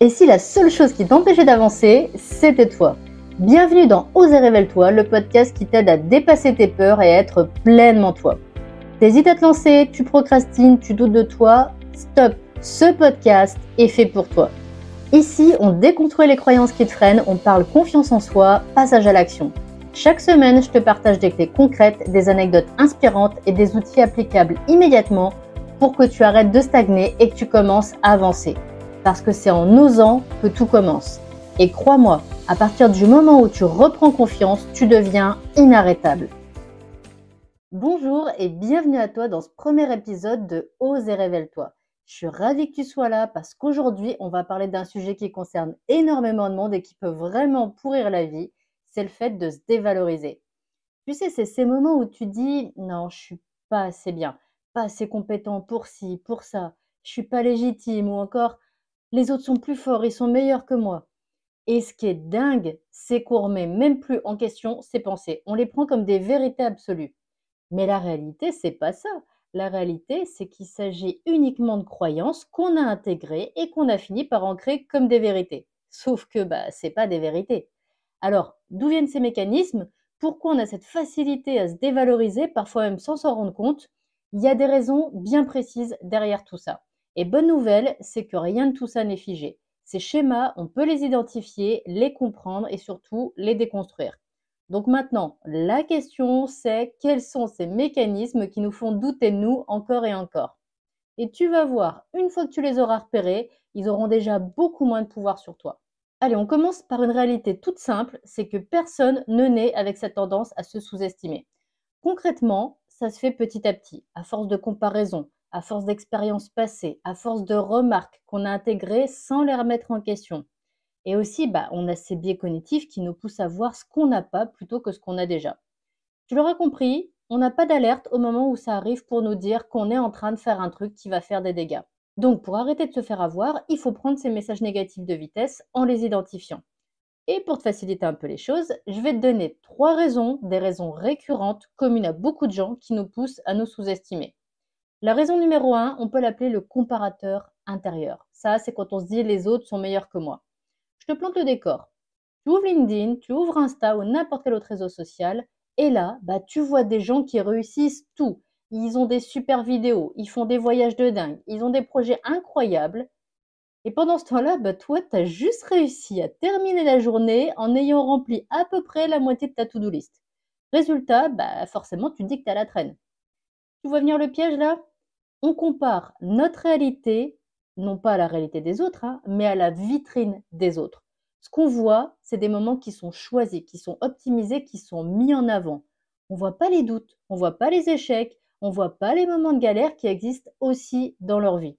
Et si la seule chose qui t'empêchait d'avancer, c'était toi? Bienvenue dans Ose et révèle-toi, le podcast qui t'aide à dépasser tes peurs et à être pleinement toi. T'hésites à te lancer, tu procrastines, tu doutes de toi? Stop! Ce podcast est fait pour toi. Ici, on déconstruit les croyances qui te freinent, on parle confiance en soi, passage à l'action. Chaque semaine, je te partage des clés concrètes, des anecdotes inspirantes et des outils applicables immédiatement pour que tu arrêtes de stagner et que tu commences à avancer. Parce que c'est en osant que tout commence. Et crois-moi, à partir du moment où tu reprends confiance, tu deviens inarrêtable. Bonjour et bienvenue à toi dans ce premier épisode de Ose et révèle-toi. Je suis ravie que tu sois là parce qu'aujourd'hui, on va parler d'un sujet qui concerne énormément de monde et qui peut vraiment pourrir la vie. C'est le fait de se dévaloriser. Tu sais, c'est ces moments où tu dis « Non, je suis pas assez bien, pas assez compétent pour ci, pour ça, je suis pas légitime » ou encore « Les autres sont plus forts, ils sont meilleurs que moi ». Et ce qui est dingue, c'est qu'on remet même plus en question ces pensées. On les prend comme des vérités absolues. Mais la réalité, c'est pas ça. La réalité, c'est qu'il s'agit uniquement de croyances qu'on a intégrées et qu'on a fini par ancrer comme des vérités. Sauf que c'est pas des vérités. Alors, d'où viennent ces mécanismes? Pourquoi on a cette facilité à se dévaloriser, parfois même sans s'en rendre compte? Il y a des raisons bien précises derrière tout ça. Et bonne nouvelle, c'est que rien de tout ça n'est figé. Ces schémas, on peut les identifier, les comprendre et surtout les déconstruire. Donc maintenant, la question c'est quels sont ces mécanismes qui nous font douter de nous encore et encore? Et tu vas voir, une fois que tu les auras repérés, ils auront déjà beaucoup moins de pouvoir sur toi. Allez, on commence par une réalité toute simple, c'est que personne ne naît avec cette tendance à se sous-estimer. Concrètement, ça se fait petit à petit, à force de comparaison, à force d'expériences passées, à force de remarques qu'on a intégrées sans les remettre en question. Et aussi, on a ces biais cognitifs qui nous poussent à voir ce qu'on n'a pas plutôt que ce qu'on a déjà. Tu l'auras compris, on n'a pas d'alerte au moment où ça arrive pour nous dire qu'on est en train de faire un truc qui va faire des dégâts. Donc, pour arrêter de se faire avoir, il faut prendre ces messages négatifs de vitesse en les identifiant. Et pour te faciliter un peu les choses, je vais te donner 3 raisons, des raisons récurrentes, communes à beaucoup de gens qui nous poussent à nous sous-estimer. La raison numéro 1, on peut l'appeler le comparateur intérieur. Ça, c'est quand on se dit les autres sont meilleurs que moi. Je te plante le décor. Tu ouvres LinkedIn, tu ouvres Insta ou n'importe quel autre réseau social, et là, tu vois des gens qui réussissent tout. Ils ont des super vidéos, ils font des voyages de dingue, ils ont des projets incroyables. Et pendant ce temps-là, toi, tu as juste réussi à terminer la journée en ayant rempli à peu près la moitié de ta to-do list. Résultat, forcément, tu te dis que tu as la traîne. Tu vois venir le piège là? On compare notre réalité, non pas à la réalité des autres, mais à la vitrine des autres. Ce qu'on voit, c'est des moments qui sont choisis, qui sont optimisés, qui sont mis en avant. On ne voit pas les doutes, on ne voit pas les échecs, on ne voit pas les moments de galère qui existent aussi dans leur vie.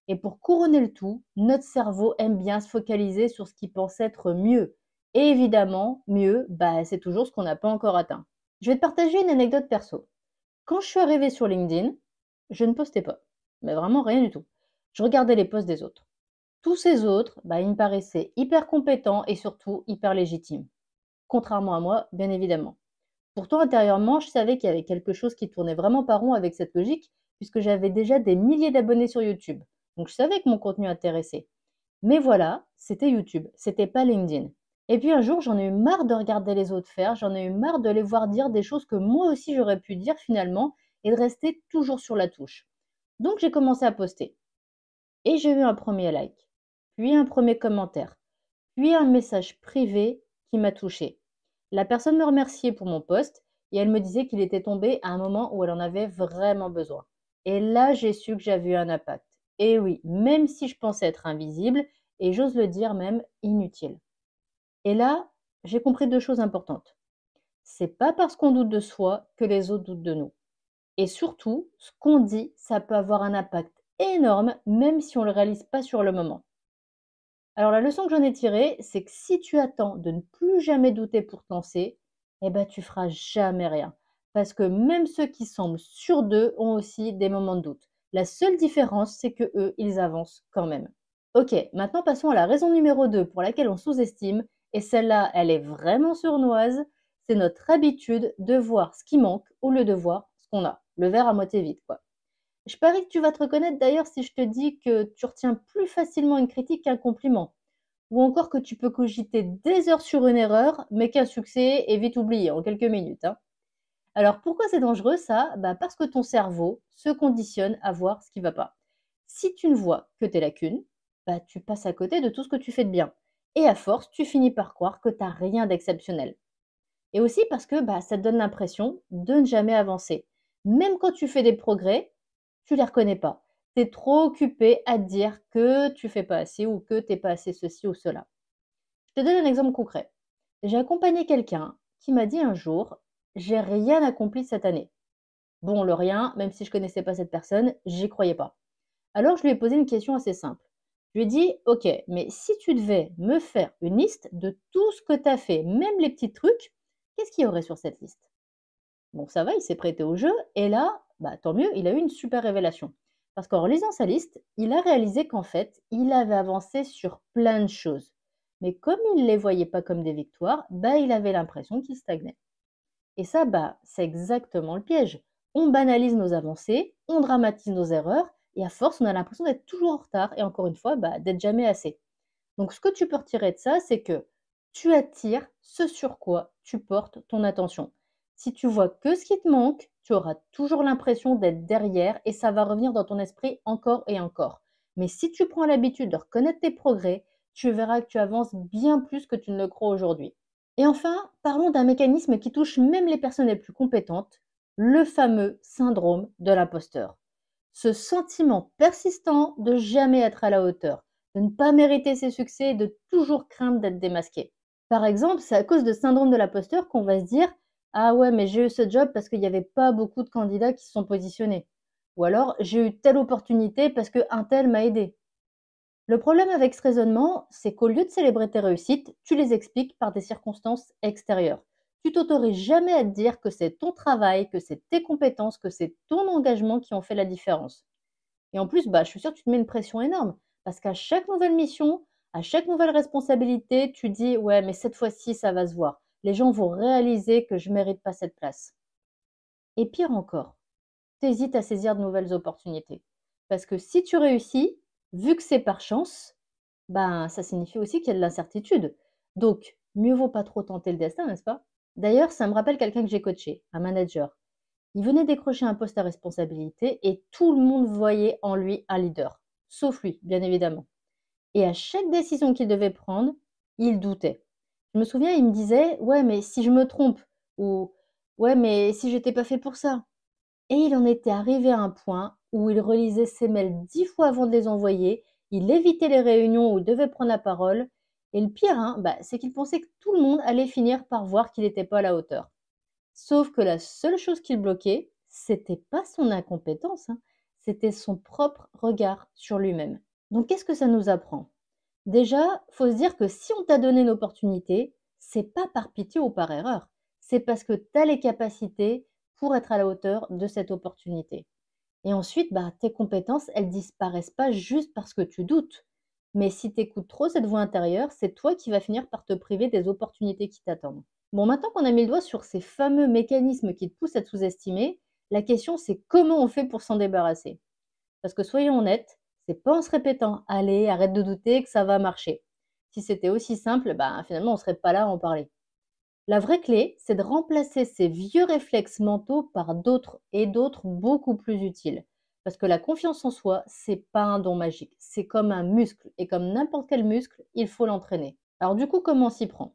Et pour couronner le tout, notre cerveau aime bien se focaliser sur ce qu'il pense être mieux. Et évidemment, mieux, c'est toujours ce qu'on n'a pas encore atteint. Je vais te partager une anecdote perso. Quand je suis arrivée sur LinkedIn, je ne postais pas, mais vraiment rien du tout. Je regardais les posts des autres. Tous ces autres, ils me paraissaient hyper compétents et surtout hyper légitimes. Contrairement à moi, bien évidemment. Pourtant, intérieurement, je savais qu'il y avait quelque chose qui tournait vraiment pas rond avec cette logique, puisque j'avais déjà des milliers d'abonnés sur YouTube. Donc je savais que mon contenu intéressait. Mais voilà, c'était YouTube, c'était pas LinkedIn. Et puis un jour, j'en ai eu marre de regarder les autres faire, j'en ai eu marre de les voir dire des choses que moi aussi j'aurais pu dire finalement et de rester toujours sur la touche. Donc j'ai commencé à poster. Et j'ai eu un premier like, puis un premier commentaire, puis un message privé qui m'a touchée. La personne me remerciait pour mon post et elle me disait qu'il était tombé à un moment où elle en avait vraiment besoin. Et là, j'ai su que j'avais eu un impact. Et oui, même si je pensais être invisible, et j'ose le dire même inutile. Et là, j'ai compris 2 choses importantes. C'est pas parce qu'on doute de soi que les autres doutent de nous. Et surtout, ce qu'on dit, ça peut avoir un impact énorme, même si on ne le réalise pas sur le moment. Alors la leçon que j'en ai tirée, c'est que si tu attends de ne plus jamais douter pour te lancer, tu feras jamais rien. Parce que même ceux qui semblent sûrs d'eux ont aussi des moments de doute. La seule différence, c'est que eux, ils avancent quand même. Ok, maintenant passons à la raison numéro 2 pour laquelle on sous-estime, et celle-là, elle est vraiment sournoise, c'est notre habitude de voir ce qui manque au lieu de voir ce qu'on a. Le verre à moitié vide, quoi. Je parie que tu vas te reconnaître d'ailleurs si je te dis que tu retiens plus facilement une critique qu'un compliment. ou encore que tu peux cogiter des heures sur une erreur, mais qu'un succès est vite oublié en quelques minutes, hein. Alors pourquoi c'est dangereux ça? Parce que ton cerveau se conditionne à voir ce qui va pas. Si tu ne vois que tes lacunes, tu passes à côté de tout ce que tu fais de bien. Et à force, tu finis par croire que tu n'as rien d'exceptionnel. Et aussi parce que ça te donne l'impression de ne jamais avancer. Même quand tu fais des progrès, tu les reconnais pas. Tu es trop occupé à te dire que tu fais pas assez ou que t'es pas assez ceci ou cela. Je te donne un exemple concret. J'ai accompagné quelqu'un qui m'a dit un jour: j'ai rien accompli cette année. Bon, le rien, même si je connaissais pas cette personne, j'y croyais pas. Alors je lui ai posé une question assez simple. Je lui ai dit: ok, mais si tu devais me faire une liste de tout ce que tu as fait, même les petits trucs, qu'est-ce qu'il y aurait sur cette liste? Bon, ça va, il s'est prêté au jeu, et là, tant mieux, il a eu une super révélation. Parce qu'en lisant sa liste, il a réalisé qu'en fait, il avait avancé sur plein de choses. Mais comme il ne les voyait pas comme des victoires, il avait l'impression qu'il stagnait. Et ça, c'est exactement le piège. On banalise nos avancées, on dramatise nos erreurs, et à force, on a l'impression d'être toujours en retard, et encore une fois, d'être jamais assez. Donc, ce que tu peux retirer de ça, c'est que tu attires ce sur quoi tu portes ton attention. Si tu vois que ce qui te manque, tu auras toujours l'impression d'être derrière et ça va revenir dans ton esprit encore et encore. Mais si tu prends l'habitude de reconnaître tes progrès, tu verras que tu avances bien plus que tu ne le crois aujourd'hui. Et enfin, parlons d'un mécanisme qui touche même les personnes les plus compétentes, le fameux syndrome de l'imposteur. Ce sentiment persistant de jamais être à la hauteur, de ne pas mériter ses succès et de toujours craindre d'être démasqué. Par exemple, c'est à cause de ce syndrome de l'imposteur qu'on va se dire: ah ouais, mais j'ai eu ce job parce qu'il n'y avait pas beaucoup de candidats qui se sont positionnés. Ou alors, j'ai eu telle opportunité parce qu'un tel m'a aidé. Le problème avec ce raisonnement, c'est qu'au lieu de célébrer tes réussites, tu les expliques par des circonstances extérieures. Tu t'autorises jamais à te dire que c'est ton travail, que c'est tes compétences, que c'est ton engagement qui ont fait la différence. Et en plus, je suis sûre que tu te mets une pression énorme. Parce qu'à chaque nouvelle mission, à chaque nouvelle responsabilité, tu dis: ouais, mais cette fois-ci, ça va se voir. Les gens vont réaliser que je ne mérite pas cette place. Et pire encore, tu hésites à saisir de nouvelles opportunités. Parce que si tu réussis, vu que c'est par chance, ça signifie aussi qu'il y a de l'incertitude. Donc, mieux vaut pas trop tenter le destin, n'est-ce pas? D'ailleurs, ça me rappelle quelqu'un que j'ai coaché, un manager. Il venait décrocher un poste à responsabilité et tout le monde voyait en lui un leader. Sauf lui, bien évidemment. Et à chaque décision qu'il devait prendre, il doutait. Je me souviens, il me disait: ouais, mais si je me trompe, ou ouais, mais si j'étais pas fait pour ça. Et il en était arrivé à un point où il relisait ses mails 10 fois avant de les envoyer, il évitait les réunions où il devait prendre la parole. Et le pire, c'est qu'il pensait que tout le monde allait finir par voir qu'il n'était pas à la hauteur. Sauf que la seule chose qui le bloquait, c'était pas son incompétence, hein, c'était son propre regard sur lui-même. Donc qu'est-ce que ça nous apprend? Déjà, faut se dire que si on t'a donné une opportunité, c'est pas par pitié ou par erreur, c'est parce que tu as les capacités pour être à la hauteur de cette opportunité. Et ensuite, tes compétences, elles disparaissent pas juste parce que tu doutes. Mais si tu écoutes trop cette voix intérieure, c'est toi qui vas finir par te priver des opportunités qui t'attendent. Bon, maintenant qu'on a mis le doigt sur ces fameux mécanismes qui te poussent à te sous-estimer, la question c'est comment on fait pour s'en débarrasser. Parce que soyons honnêtes, c'est pas en se répétant: allez, arrête de douter que ça va marcher. Si c'était aussi simple, finalement on serait pas là à en parler. La vraie clé, c'est de remplacer ces vieux réflexes mentaux par d'autres et d'autres beaucoup plus utiles. Parce que la confiance en soi, c'est pas un don magique, c'est comme un muscle et comme n'importe quel muscle, il faut l'entraîner. Alors du coup, comment on s'y prend?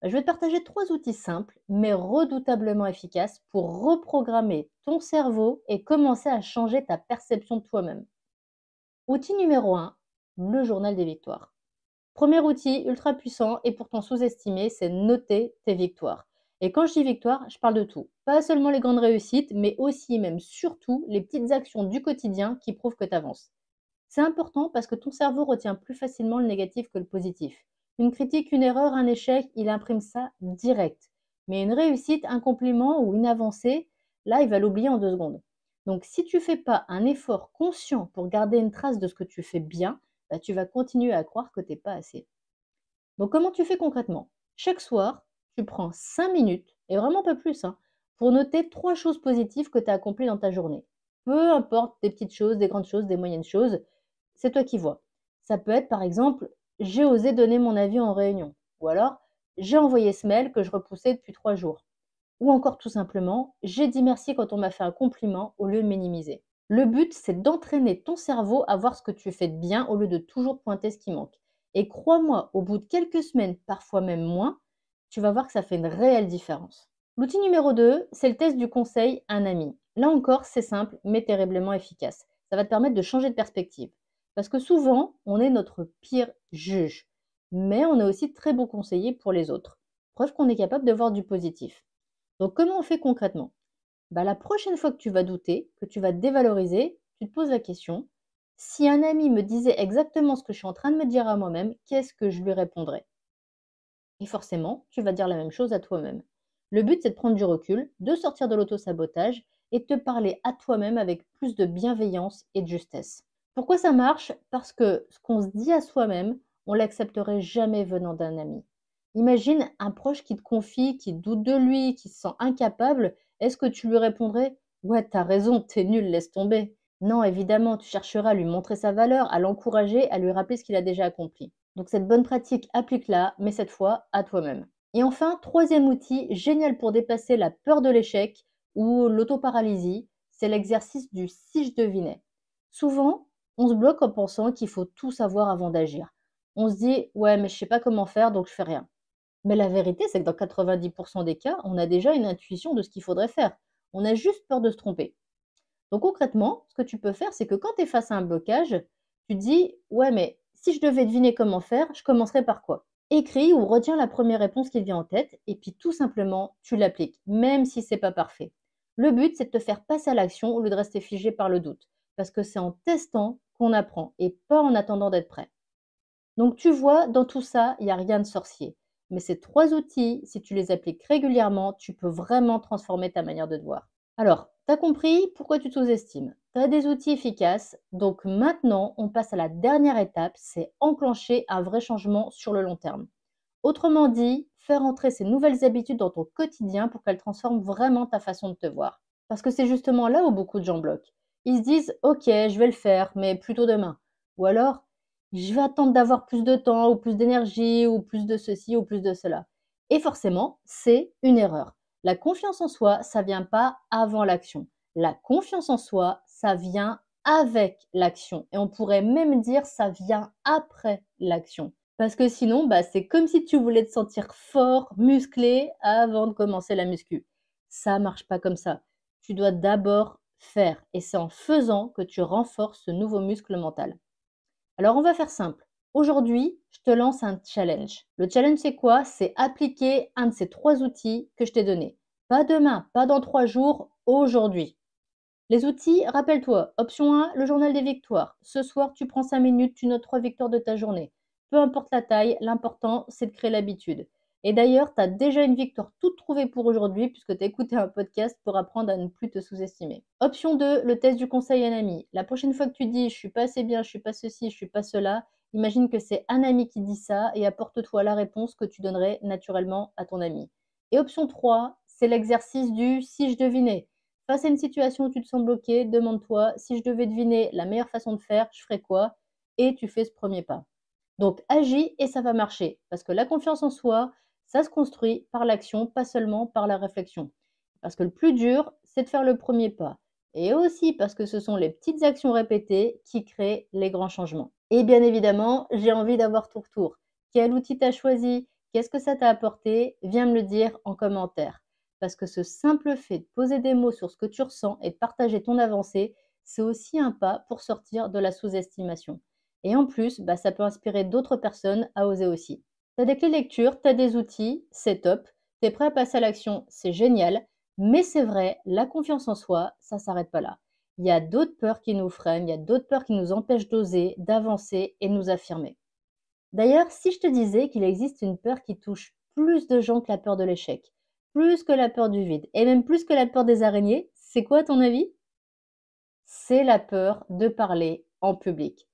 Je vais te partager 3 outils simples mais redoutablement efficaces pour reprogrammer ton cerveau et commencer à changer ta perception de toi-même. Outil numéro 1, le journal des victoires. Premier outil ultra puissant et pourtant sous-estimé, c'est noter tes victoires. Et quand je dis victoire, je parle de tout. Pas seulement les grandes réussites, mais aussi, même surtout, les petites actions du quotidien qui prouvent que tu avances. C'est important parce que ton cerveau retient plus facilement le négatif que le positif. Une critique, une erreur, un échec, il imprime ça direct. Mais une réussite, un compliment ou une avancée, là, il va l'oublier en 2 secondes. Donc, si tu fais pas un effort conscient pour garder une trace de ce que tu fais bien, tu vas continuer à croire que tu n'es pas assez. Donc, comment tu fais concrètement? Chaque soir, tu prends 5 minutes, et vraiment pas plus, hein, pour noter 3 choses positives que tu as accomplies dans ta journée. Peu importe des petites choses, des grandes choses, des moyennes choses, c'est toi qui vois. Ça peut être par exemple j'ai osé donner mon avis en réunion. Ou alors, j'ai envoyé ce mail que je repoussais depuis 3 jours. Ou encore tout simplement, j'ai dit merci quand on m'a fait un compliment au lieu de minimiser. Le but, c'est d'entraîner ton cerveau à voir ce que tu fais de bien au lieu de toujours pointer ce qui manque. Et crois-moi, au bout de quelques semaines, parfois même moins, tu vas voir que ça fait une réelle différence. L'outil numéro 2, c'est le test du conseil un ami. Là encore, c'est simple, mais terriblement efficace. Ça va te permettre de changer de perspective. Parce que souvent, on est notre pire juge. Mais on est aussi très bon conseiller pour les autres. Preuve qu'on est capable de voir du positif. Donc, comment on fait concrètement? Bah, la prochaine fois que tu vas douter, que tu vas te dévaloriser, tu te poses la question, si un ami me disait exactement ce que je suis en train de me dire à moi-même, qu'est-ce que je lui répondrais? Et forcément, tu vas dire la même chose à toi-même. Le but, c'est de prendre du recul, de sortir de l'auto-sabotage et de te parler à toi-même avec plus de bienveillance et de justesse. Pourquoi ça marche? Parce que ce qu'on se dit à soi-même, on l'accepterait jamais venant d'un ami. Imagine un proche qui te confie, qui doute de lui, qui se sent incapable. Est-ce que tu lui répondrais: ouais, t'as raison, t'es nul, laisse tomber? Non, évidemment, tu chercheras à lui montrer sa valeur, à l'encourager, à lui rappeler ce qu'il a déjà accompli. Donc cette bonne pratique, applique-la, mais cette fois à toi-même. Et enfin, troisième outil génial pour dépasser la peur de l'échec ou l'autoparalysie, c'est l'exercice du si je devinais. Souvent, on se bloque en pensant qu'il faut tout savoir avant d'agir. On se dit: ouais, mais je sais pas comment faire, donc je fais rien. Mais la vérité, c'est que dans 90% des cas, on a déjà une intuition de ce qu'il faudrait faire. On a juste peur de se tromper. Donc concrètement, ce que tu peux faire, c'est que quand tu es face à un blocage, tu te dis: ouais, mais si je devais deviner comment faire, je commencerais par quoi? Écris ou retiens la première réponse qui te vient en tête et puis tout simplement, tu l'appliques, même si c'est pas parfait. Le but, c'est de te faire passer à l'action au lieu de rester figé par le doute. Parce que c'est en testant qu'on apprend et pas en attendant d'être prêt. Donc tu vois, dans tout ça, il n'y a rien de sorcier. Mais ces 3 outils, si tu les appliques régulièrement, tu peux vraiment transformer ta manière de te voir. Alors, tu as compris pourquoi tu te sous-estimes. Tu as des outils efficaces, donc maintenant, on passe à la dernière étape, c'est enclencher un vrai changement sur le long terme. Autrement dit, faire entrer ces nouvelles habitudes dans ton quotidien pour qu'elles transforment vraiment ta façon de te voir. Parce que c'est justement là où beaucoup de gens bloquent. Ils se disent: ok, je vais le faire, mais plutôt demain. Ou alors, je vais attendre d'avoir plus de temps, ou plus d'énergie, ou plus de ceci, ou plus de cela. Et forcément, c'est une erreur. La confiance en soi, ça vient pas avant l'action. La confiance en soi, ça vient avec l'action. Et on pourrait même dire ça vient après l'action. Parce que sinon, bah, c'est comme si tu voulais te sentir fort, musclé avant de commencer la muscu. Ça marche pas comme ça. Tu dois d'abord faire et c'est en faisant que tu renforces ce nouveau muscle mental. Alors on va faire simple. Aujourd'hui, je te lance un challenge. Le challenge, c'est quoi? C'est appliquer un de ces 3 outils que je t'ai donnés. Pas demain, pas dans 3 jours, aujourd'hui. Les outils, rappelle-toi, option 1, le journal des victoires. Ce soir, tu prends 5 minutes, tu notes 3 victoires de ta journée. Peu importe la taille, l'important, c'est de créer l'habitude. Et d'ailleurs, tu as déjà une victoire toute trouvée pour aujourd'hui puisque tu as écouté un podcast pour apprendre à ne plus te sous-estimer. Option 2, le test du conseil à un ami. La prochaine fois que tu dis: je suis pas assez bien, je suis pas ceci, je suis pas cela, imagine que c'est un ami qui dit ça et apporte-toi la réponse que tu donnerais naturellement à ton ami. Et option 3, c'est l'exercice du si je devinais. Face à une situation où tu te sens bloqué, demande-toi: si je devais deviner la meilleure façon de faire, je ferais quoi? Et tu fais ce premier pas. Donc agis et ça va marcher. Parce que la confiance en soi, ça se construit par l'action, pas seulement par la réflexion. Parce que le plus dur, c'est de faire le premier pas. Et aussi parce que ce sont les petites actions répétées qui créent les grands changements. Et bien évidemment, j'ai envie d'avoir ton retour. Quel outil t'as choisi? Qu'est-ce que ça t'a apporté? Viens me le dire en commentaire. Parce que ce simple fait de poser des mots sur ce que tu ressens et de partager ton avancée, c'est aussi un pas pour sortir de la sous-estimation. Et en plus, bah, ça peut inspirer d'autres personnes à oser aussi. Tu as des clés lecture, tu as des outils, c'est top. Tu es prêt à passer à l'action, c'est génial. Mais c'est vrai, la confiance en soi, ça s'arrête pas là. Il y a d'autres peurs qui nous freinent, il y a d'autres peurs qui nous empêchent d'oser, d'avancer et de nous affirmer. D'ailleurs, si je te disais qu'il existe une peur qui touche plus de gens que la peur de l'échec, plus que la peur du vide, et même plus que la peur des araignées, c'est quoi à ton avis? C'est la peur de parler en public.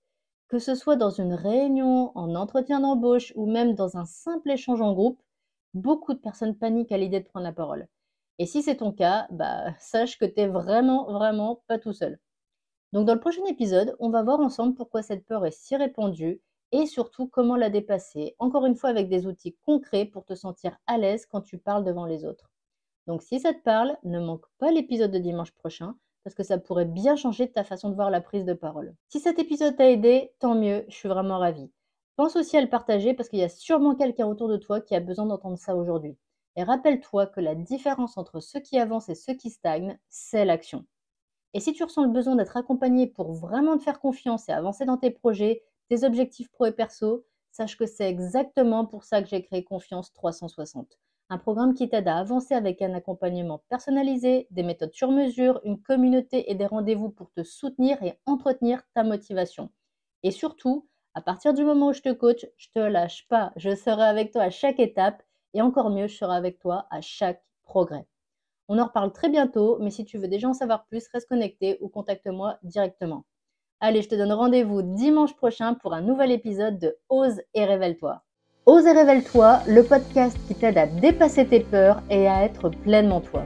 Que ce soit dans une réunion, en entretien d'embauche ou même dans un simple échange en groupe, beaucoup de personnes paniquent à l'idée de prendre la parole. Et si c'est ton cas, bah, sache que tu es vraiment, vraiment pas tout seul. Donc dans le prochain épisode, on va voir ensemble pourquoi cette peur est si répandue et surtout comment la dépasser, encore une fois avec des outils concrets pour te sentir à l'aise quand tu parles devant les autres. Donc si ça te parle, ne manque pas l'épisode de dimanche prochain parce que ça pourrait bien changer ta façon de voir la prise de parole. Si cet épisode t'a aidé, tant mieux, je suis vraiment ravie. Pense aussi à le partager parce qu'il y a sûrement quelqu'un autour de toi qui a besoin d'entendre ça aujourd'hui. Et rappelle-toi que la différence entre ceux qui avancent et ceux qui stagnent, c'est l'action. Et si tu ressens le besoin d'être accompagné pour vraiment te faire confiance et avancer dans tes projets, tes objectifs pro et perso, sache que c'est exactement pour ça que j'ai créé Confiance 360. Un programme qui t'aide à avancer avec un accompagnement personnalisé, des méthodes sur mesure, une communauté et des rendez-vous pour te soutenir et entretenir ta motivation. Et surtout, à partir du moment où je te coach, je te lâche pas. Je serai avec toi à chaque étape et encore mieux, je serai avec toi à chaque progrès. On en reparle très bientôt, mais si tu veux déjà en savoir plus, reste connecté ou contacte-moi directement. Allez, je te donne rendez-vous dimanche prochain pour un nouvel épisode de Ose et révèle-toi. Ose et révèle-toi, le podcast qui t'aide à dépasser tes peurs et à être pleinement toi.